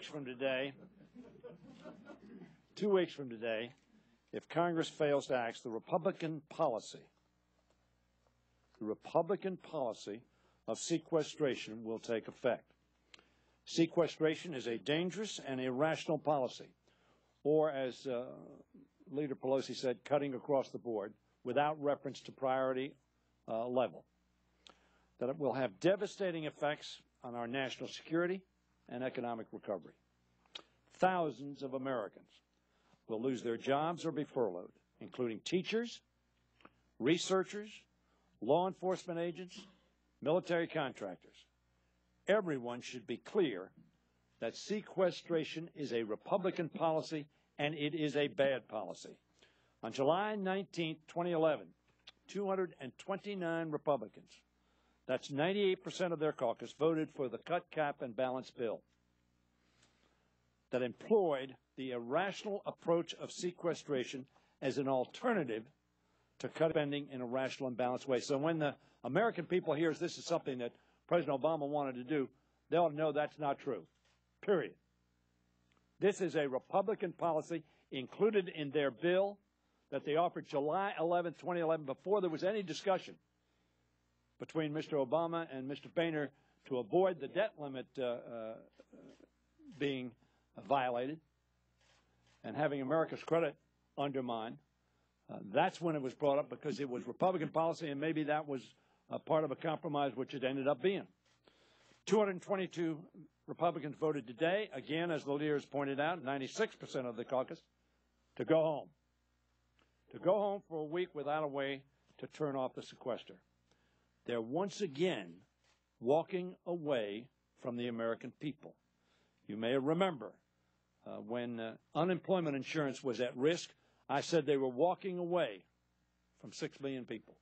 from today, 2 weeks from today, if Congress fails to act, the Republican policy of sequestration will take effect. Sequestration is a dangerous and irrational policy, or as Leader Pelosi said, cutting across the board without reference to priority level. That it will have devastating effects on our national security and economic recovery. Thousands of Americans will lose their jobs or be furloughed, including teachers, researchers, law enforcement agents, military contractors. Everyone should be clear that sequestration is a Republican policy and it is a bad policy. On July 19, 2011, 229 Republicans, that's 98% of their caucus, voted for the cut, cap, and balance bill that employed the irrational approach of sequestration as an alternative to cut spending in a rational and balanced way. So when the American people hear this is something that President Obama wanted to do, they'll know that's not true, period. This is a Republican policy included in their bill that they offered July 11, 2011, before there was any discussion between Mr. Obama and Mr. Boehner to avoid the debt limit being violated and having America's credit undermined. That's when it was brought up, because it was Republican policy, and maybe that was part of a compromise, which it ended up being. 222 Republicans voted today, again, as the leaders pointed out, 96% of the caucus, to go home. To go home for a week without a way to turn off the sequester. They're once again walking away from the American people. You may remember when unemployment insurance was at risk, I said they were walking away from 6 million people.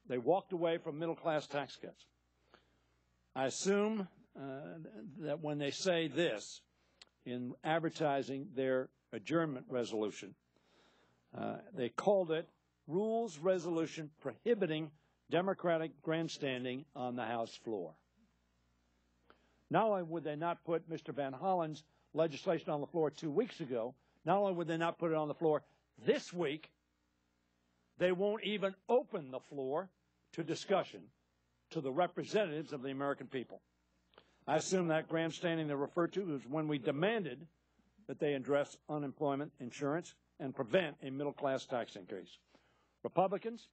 They walked away from middle-class tax cuts. I assume that when they say this in advertising their adjournment resolution, they called it Rules Resolution Prohibiting Democratic Grandstanding on the House Floor. Not only would they not put Mr. Van Hollen's legislation on the floor 2 weeks ago, not only would they not put it on the floor this week, they won't even open the floor to discussion to the representatives of the American people. I assume that grandstanding they refer to is when we demanded that they address unemployment insurance and prevent a middle-class tax increase. Republicans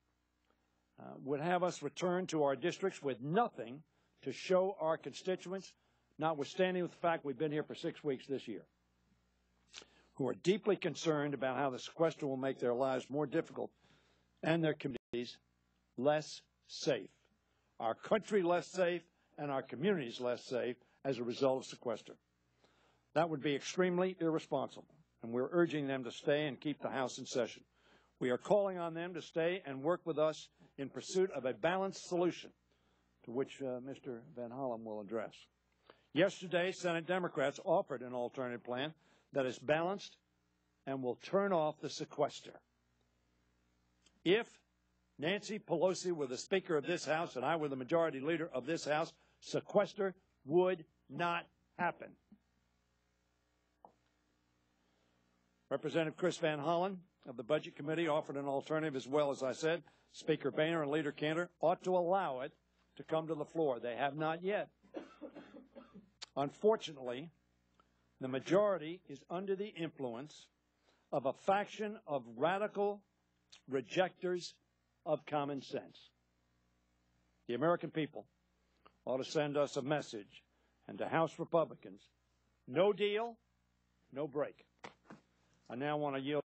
would have us return to our districts with nothing to show our constituents, notwithstanding the fact we've been here for 6 weeks this year, who are deeply concerned about how the sequester will make their lives more difficult and their communities less safe. Our country less safe and our communities less safe as a result of sequester. That would be extremely irresponsible, and we're urging them to stay and keep the House in session. We are calling on them to stay and work with us in pursuit of a balanced solution, to which Mr. Van Hollen will address. Yesterday, Senate Democrats offered an alternative plan that is balanced and will turn off the sequester. If Nancy Pelosi were the Speaker of this House and I were the Majority Leader of this House, sequester would not happen. Representative Chris Van Hollen of the Budget Committee offered an alternative as well. As I said, Speaker Boehner and Leader Cantor ought to allow it to come to the floor. They have not yet. Unfortunately, the majority is under the influence of a faction of radical rejectors of common sense. The American people ought to send us a message, and to House Republicans, no deal, no break. I now want to yield